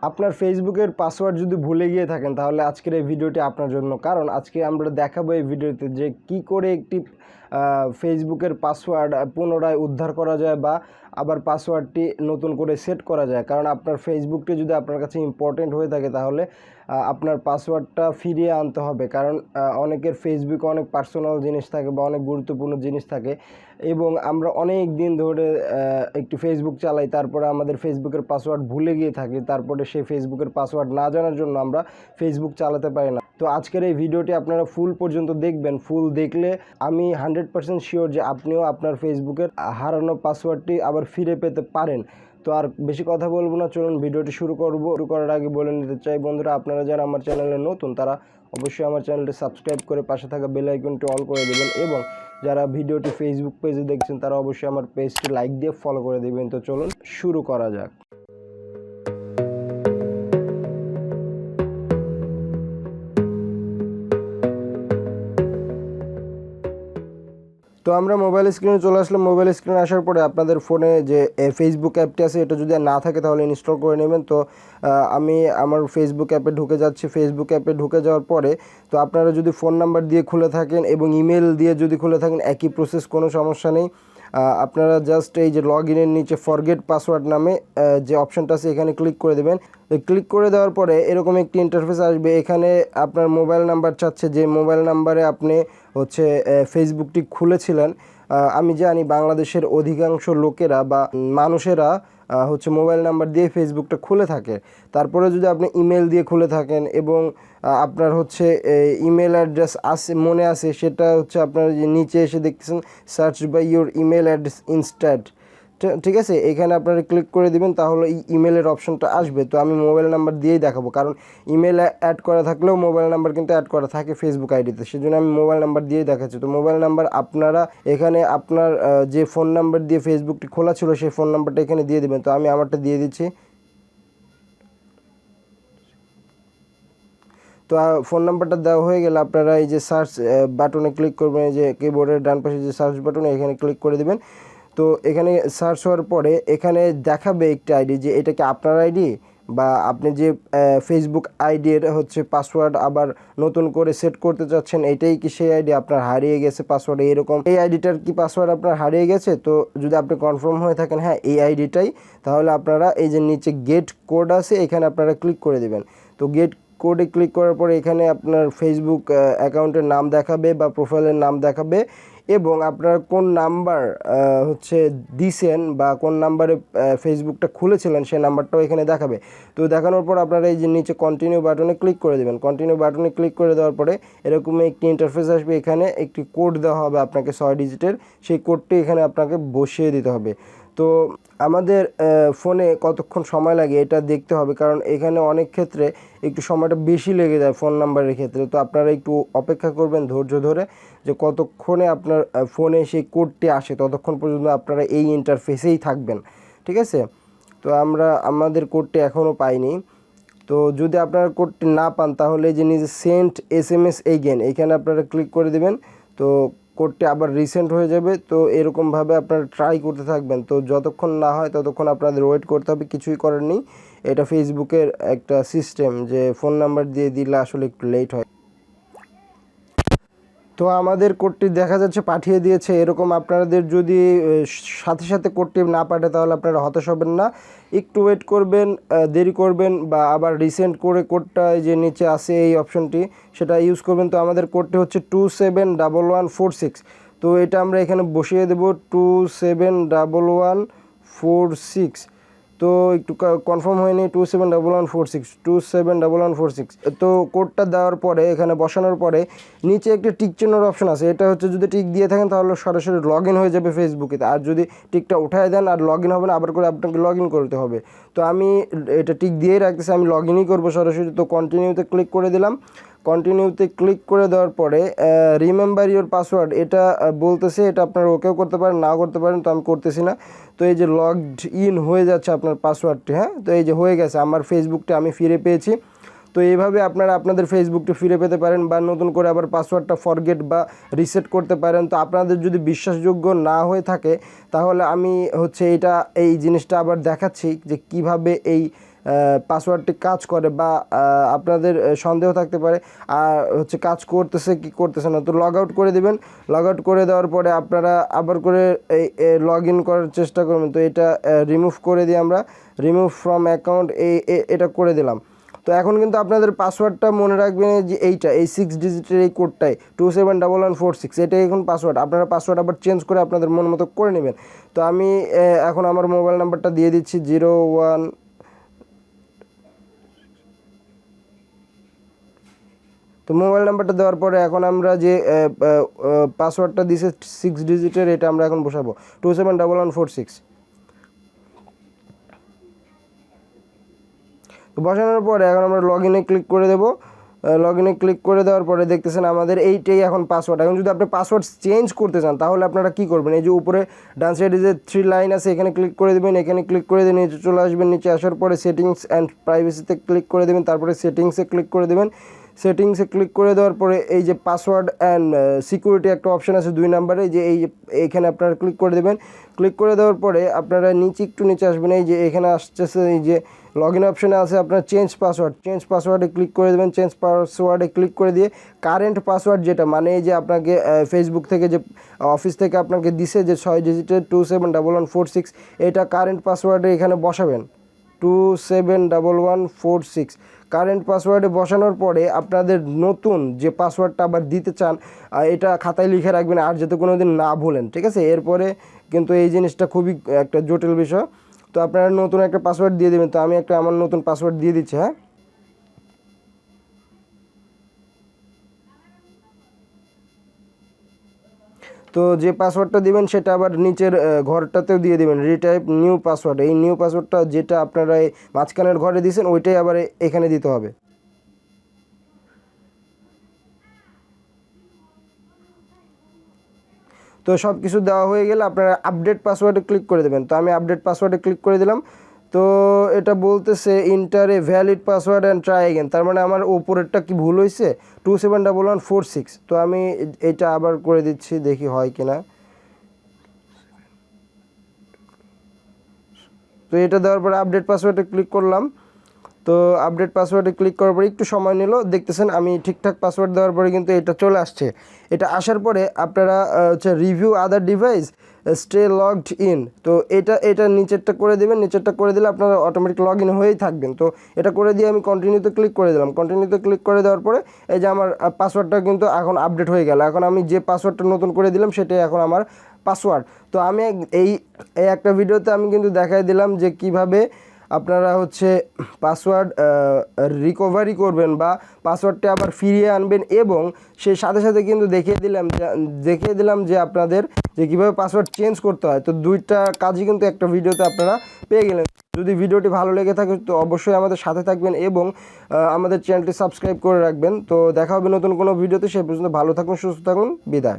আপনার ফেসবুকের পাসওয়ার্ড যদি ভুলে গিয়ে থাকেন তাহলে আজকের এই ভিডিওটি আপনার জন্য, কারণ আজকে আমরা দেখাবো এই ভিডিওতে যে কি করে একটি ফেসবুকের পাসওয়ার্ড পুনরায় উদ্ধার করা যায় বা আবার পাসওয়ার্ডটি নতুন করে সেট করা যায়। কারণ আপনার ফেসবুকটি যদি আপনার কাছে ইম্পর্টেন্ট হয়ে থাকে তাহলে আপনার পাসওয়ার্ডটা ফিরিয়ে আনতে হবে, কারণ অনেকের ফেসবুকে অনেক পার্সোনাল জিনিস থাকে বা অনেক গুরুত্বপূর্ণ জিনিস থাকে এবং আমরা অনেক দিন ধরে একটি ফেসবুক চালাই, তারপরে আমাদের ফেসবুকের পাসওয়ার্ড ভুলে গিয়ে থাকি, তারপরে সেই ফেসবুকের পাসওয়ার্ড না জানার জন্য আমরা ফেসবুক চালাতে পারি না। তো আজকের এই ভিডিওটি আপনারা ফুল পর্যন্ত দেখবেন। ফুল দেখলে আমি 100% শিওর যে আপনিও আপনার ফেসবুকের হারানো পাসওয়ার্ডটি আবার ফিরে পেতে পারেন। তো আর বেশি কথা বলবো না, চলুন ভিডিওটি শুরু করার আগে বলে নিতে চাই বন্ধুরা, আপনারা যারা আমার চ্যানেলে নতুন তারা অবশ্যই আমার চ্যানেলটি সাবস্ক্রাইব করে পাশে থাকা বেল আইকনটি অল করে দেবেন, এবং যারা ভিডিওটি ফেসবুক পেজে দেখছেন তারা অবশ্যই আমার পেজটি লাইক দিয়ে ফলো করে দেবেন। তো চলুন শুরু করা যাক। তো আমরা মোবাইল স্ক্রিনে চলে আসলাম। মোবাইল স্ক্রিনে আসার পরে আপনাদের ফোনে যে ফেসবুক অ্যাপটি আছে এটা যদি না থাকে তাহলে ইনস্টল করে নেবেন। তো আমি আমার ফেসবুক অ্যাপে ঢুকে যাচ্ছি। ফেসবুক অ্যাপে ঢুকে যাওয়ার পরে তো আপনারা যদি ফোন নাম্বার দিয়ে খুলে থাকেন এবং ইমেল দিয়ে যদি খুলে থাকেন একই প্রসেস, কোনো সমস্যা নেই। আপনারা জাস্ট এই যে লগ ইনের নিচে ফরগেট পাসওয়ার্ড নামে যে অপশানটা আছে এখানে ক্লিক করে দেবেন। ক্লিক করে দেওয়ার পরে এরকম একটি ইন্টারফেস আসবে। এখানে আপনার মোবাইল নাম্বার চাচ্ছে, যে মোবাইল নাম্বারে আপনি ফেসবুকটি খুলেছিলেন। আমি জানি বাংলাদেশের অধিকাংশ লোকেরা বা মানুষেরা মোবাইল নাম্বার দিয়ে ফেসবুকটা খুলে থাকে। তারপরে যদি আপনি ইমেল দিয়ে খুলে থাকেন এবং আপনার ইমেল অ্যাড্রেস আছে মনে আছে, সেটা আপনার যে নিচে এসে দেখতেছেন search by your email address instant, ঠিক আছে, এখানে আপনারা ক্লিক করে দিবেন, তাহলে এই ইমেলের অপশনটা আসবে। তো আমি মোবাইল নাম্বার দিয়েই দেখাবো, কারণ ইমেল অ্যাড করা থাকলেও মোবাইল নাম্বার কিন্তু অ্যাড করা থাকে ফেসবুক আইডিতে, সেজন্য আমি মোবাইল নাম্বার দিয়েই দেখাচ্ছি। তো মোবাইল নাম্বার আপনারা এখানে আপনার যে ফোন নাম্বার দিয়ে ফেসবুকটি খোলা ছিল সেই ফোন নাম্বারটা এখানে দিয়ে দেবেন। তো আমি আমারটা দিয়ে দিচ্ছি। তো ফোন নাম্বারটা দেওয়া হয়ে গেলে আপনারা এই যে সার্চ বাটনে ক্লিক করবেন, এই যে কিবোর্ডের ডান পাশে যে সার্চ বাটনে এখানে ক্লিক করে দেবেন। তো এখানে সার্চ হওয়ার পরে এখানে দেখাবে একটি আইডি, যে এটা কি আপনার আইডি বা আপনি যে ফেসবুক আইডির পাসওয়ার্ড আবার নতুন করে সেট করতে চাচ্ছেন, এটাই কি সেই আইডি, আপনার হারিয়ে গেছে পাসওয়ার্ড এরকম, এই আইডিটার কি পাসওয়ার্ড আপনার হারিয়ে গেছে। তো যদি আপনি কনফার্ম হয়ে থাকেন হ্যাঁ এই আইডিটাই, তাহলে আপনারা এই যে নিচে গেট কোড আছে এখানে আপনারা ক্লিক করে দেবেন। তো গেট কোডে ক্লিক করার পরে এখানে আপনার ফেসবুক অ্যাকাউন্টের নাম দেখাবে বা প্রোফাইলের নাম দেখাবে, এবং আপনার কোন নাম্বার দিছেন বা কোন নাম্বারে ফেসবুকটা খুলেছিলেন সেই নাম্বারটাও এখানে দেখাবে। তো দেখানোর পর আপনারা এই যে নিচে কন্টিনিউ বাটনে ক্লিক করে দেবেন। কন্টিনিউ বাটনে ক্লিক করে দেওয়ার পরে এরকম একটি ইন্টারফেস আসবে। এখানে একটি কোড দেওয়া হবে আপনাকে 6 ডিজিটের, সেই কোডটি এখানে আপনাকে বসিয়ে দিতে হবে। তো আমাদের ফোনে কতক্ষণ সময় লাগে এটা দেখতে হবে, কারণ এখানে অনেক ক্ষেত্রে একটু সময়টা বেশি লেগে যায় ফোন নাম্বারের ক্ষেত্রে। তো আপনারা একটু অপেক্ষা করবেন ধৈর্য ধরে, যে কতক্ষণে আপনার ফোনে সেই কোডটি আসে, ততক্ষণ পর্যন্ত আপনারা এই ইন্টারফেসেই থাকবেন, ঠিক আছে। তো আমাদের কোডটি এখনও পাইনি। তো যদি আপনারা কোডটি না পান তাহলে যে নিজে সেন্ট SMS এগেন এখানে আপনারা ক্লিক করে দেবেন। তো কোডটি আবার রিসেন্ট হয়ে যাবে। তো এরকমভাবে আপনারা ট্রাই করতে থাকবেন। তো যতক্ষণ না হয় ততক্ষণ আপনাদের ওয়েট করতে হবে, কিছুই করার নেই। এটা ফেসবুকের একটা সিস্টেম যে ফোন নাম্বার দিয়ে দিলে আসলে একটু লেট হয়। তো আমাদের কোডটি দেখা যাচ্ছে পাঠিয়ে দিয়েছে। এরকম আপনাদের যদি সাথে সাথে কোডটি না পাঠায় তাহলে আপনারা হতাশ হবেন না, একটু ওয়েট করবেন, দেরি করবেন বা আবার রিসেন্ট করে কোডটা যে নিচে আসে এই অপশনটি সেটা ইউজ করবেন। তো আমাদের কোডটি 271146। তো এটা আমরা এখানে বসিয়ে দেব 271146। তো একটু কনফার্ম হয়নি, 271146। তো কোডটা দেওয়ার পরে এখানে বসানোর পরে নিচে একটা টিক চিহ্নের অপশন আছে। এটা যদি টিক দিয়ে থাকেন তাহলে সরাসরি লগ ইন হয়ে যাবে ফেসবুকে, আর যদি টিকটা উঠায় দেন আর লগ ইন হবে না, আবার করে আপনাকে লগ ইন করতে হবে। তো আমি এটা টিক দিয়েই রাখতেছি, আমি লগ ইনই করবো সরাসরি। তো কন্টিনিউতে ক্লিক করে দিলাম। কন্টিনিউতে ক্লিক করে দেওয়ার পরে রিমেম্বার ইওর পাসওয়ার্ড এটা বলতেছে, এটা আপনারা ওকেও করতে পারেন নাও করতে পারেন, তো আমি করতেছি না। তো এই যে লগড ইন হয়ে যাচ্ছে আপনার পাসওয়ার্ডটি, হ্যাঁ, তো এই যে হয়ে গেছে, আমার ফেসবুকটা আমি ফিরে পেয়েছি। তো এইভাবে আপনারা আপনাদের ফেসবুকটি ফিরে পেতে পারেন বা নতুন করে আবার পাসওয়ার্ডটা ফরগেট বা রিসেট করতে পারেন। তো আপনাদের যদি বিশ্বাসযোগ্য না হয়ে থাকে তাহলে আমি এই জিনিসটা আবার দেখাচ্ছি যে কিভাবে এই পাসওয়ার্ডটি কাজ করে বা আপনাদের সন্দেহ থাকতে পারে আর হচ্ছে কাজ করতেছে কি করতেছে না, তো লগ আউট করে দেবেন। লগ আউট করে দেওয়ার পরে আপনারা আবার করে এই লগ ইন করার চেষ্টা করবেন। তো এটা রিমুভ করে দিই আমরা, রিমুভ ফ্রম অ্যাকাউন্ট এটা করে দিলাম। তো এখন কিন্তু আপনাদের পাসওয়ার্ডটা মনে রাখবেন যে এইটা, এই 6 ডিজিটের এই কোডটাই 271146, এটাই এখন পাসওয়ার্ড। আপনারা পাসওয়ার্ড আবার চেঞ্জ করে আপনাদের মন মতো করে নেবেন। তো আমি এখন আমার মোবাইল নাম্বারটা দিয়ে দিচ্ছি 01। তো মোবাইল নাম্বারটা দেওয়ার পরে এখন আমরা যে পাসওয়ার্ডটা দিয়েছে 6 ডিজিটের, এটা আমরা এখন বসাবো 271146। তো বসানোর পরে এখন আমরা লগ ইনে ক্লিক করে দেবো। লগ ইনে ক্লিক করে দেওয়ার পরে দেখতেছেন আমাদের এইটাই এখন পাসওয়ার্ড। এখন যদি আপনি পাসওয়ার্ড চেঞ্জ করতে চান তাহলে আপনারা কী করবেন, এই যে উপরে ডান সাইডে যে 3 লাইন আছে এখানে ক্লিক করে দেবেন, এখানে ক্লিক করে দিয়ে নিচে চলে আসবেন। নিচে আসার পরে সেটিংস অ্যান্ড প্রাইভেসিতে ক্লিক করে দেবেন, তারপরে সেটিংসে ক্লিক করে দেবেন। সেটিংসে ক্লিক করে দেওয়ার পরে এই যে পাসওয়ার্ড অ্যান্ড সিকিউরিটি একটা অপশান আছে 2 নম্বরে, যে এইখানে আপনারা ক্লিক করে দেবেন। ক্লিক করে দেওয়ার পরে আপনারা একটু নিচে আসবেন, এই যে এখানে আসতেছে এই যে লগ ইন অপশানে আছে আপনার চেঞ্জ পাসওয়ার্ডে ক্লিক করে দেবেন। চেঞ্জ পাসওয়ার্ডে ক্লিক করে দিয়ে কারেন্ট পাসওয়ার্ড যেটা, মানে এই যে আপনাকে ফেসবুক থেকে যে অফিস থেকে আপনাকে দিছে যে 6 ডিজিটের 271146, এটা কারেন্ট পাসওয়ার্ডে এখানে বসাবেন 271146। কারেন্ট পাসওয়ার্ডে বসানোর পরে আপনাদের নতুন যে পাসওয়ার্ডটা আবার দিতে চান এটা খাতায় লিখে রাখবেন আর যাতে কোনো দিন না ভুলেন, ঠিক আছে। এরপরে কিন্তু এই জিনিসটা খুবই একটা জটিল বিষয়। তো আপনারা নতুন একটা পাসওয়ার্ড দিয়ে দেবেন। তো আমি আমার নতুন পাসওয়ার্ড দিয়ে দিচ্ছি। হ্যাঁ, তো যে পাসওয়ার্ডটা দিবেন সেটা আবার নিচের ঘরটাতেও দিয়ে দিবেন, রিটাইপ নিউ পাসওয়ার্ড। এই নিউ পাসওয়ার্ডটা যেটা আপনারা এই মাঝখানের ঘরে দিয়েছেন ওইটাই আবার এখানে দিতে হবে। তো সব কিছু দেওয়া হয়ে গেলে আপনারা আপডেট পাসওয়ার্ডে ক্লিক করে দেবেন। তো আমি আপডেট পাসওয়ার্ডে ক্লিক করে দিলাম। তো এটা বলতেছে inter a valid password and try again, তার মানে আমার উপরেরটা কি ভুল হয়েছে 271146। তো আমি এটা আবার করে দিচ্ছি, দেখি হয় কিনা। তো এটা দেওয়ার পরে আপডেট পাসওয়ার্ডে ক্লিক করলাম। তো আপডেট পাসওয়ার্ডে ক্লিক করার পরে একটু সময় নিল, দেখতেছেন আমি ঠিকঠাক পাসওয়ার্ড দেওয়ার পরে কিন্তু এটা চলে আসছে। এটা আসার পরে আপনারা হচ্ছে review other device stay logged in, তো এটা নিচেরটা করে দেবেন। নিচেরটা করে দিলে আপনারা অটোমেটিক লগ ইন হয়েই থাকবেন। তো এটা করে দিয়ে আমি কন্টিনিউতে ক্লিক করে দিলাম। কন্টিনিউতে ক্লিক করে দেওয়ার পরে এই যে আমার পাসওয়ার্ডটা কিন্তু এখন আপডেট হয়ে গেল। এখন আমি যে পাসওয়ার্ডটা নতুন করে দিলাম সেটাই এখন আমার পাসওয়ার্ড। তো আমি এই একটা ভিডিওতে আমি কিন্তু দেখাই দিলাম যে কিভাবে আপনারা হচ্ছে পাসওয়ার্ড রিকভারি করবেন বা পাসওয়ার্ডটা আবার ফিরিয়ে আনবেন, এবং সেই সাথে সাথে কিন্তু দেখিয়ে দিলাম যে আপনাদের যে কীভাবে পাসওয়ার্ড চেঞ্জ করতে হয়। তো দুইটা কাজই কিন্তু একটা ভিডিওতে আপনারা পেয়ে গেলেন। যদি ভিডিওটি ভালো লেগে থাকে তো অবশ্যই আমাদের সাথে থাকবেন এবং আমাদের চ্যানেলটি সাবস্ক্রাইব করে রাখবেন। তো দেখা হবে নতুন কোনো ভিডিওতে, সেই পর্যন্ত ভালো থাকুন, সুস্থ থাকুন, বিদায়।